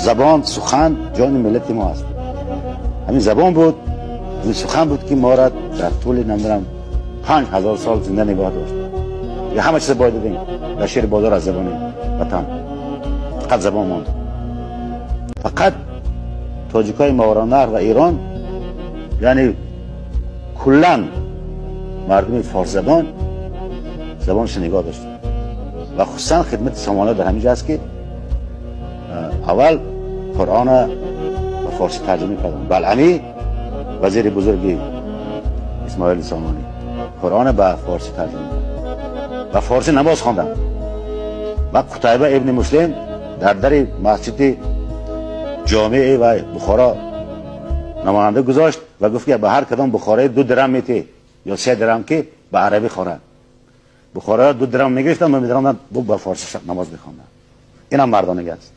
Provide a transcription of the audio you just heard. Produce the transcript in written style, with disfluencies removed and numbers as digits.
زبان سخن جان ملت ما است. همین زبان بود، این سخن بود که ما را در طول نمیدونم 5000 سال زنده نگاه داشت. یا همه چیز باید دادیم در شیر بازار از زبان وطن. فقط زبان ماند. فقط تاجیکای ماوراءالنهر و ایران، یعنی کلا مردم فارس زبان زبانش نگاه داشت و خصوصا خدمت سامانه در همینجا است که اول قرآن و فارسی ترجمه کردن. بلعمی وزیر بزرگی اسماعیل سامانی قرآن به فارسی ترجمه کرد و فارسی نماز خواندن و قتیبه ابن مسلم در مسجد جامع و بخارا نماینده گذاشت و گفت که به هر کدام بخاره 2 درم میته یا 3 درم که به عربی خوره. بخارا 2 درم میگرفتن و میدرامدن به فارسی نماز بخوندن. اینم مردانگی است.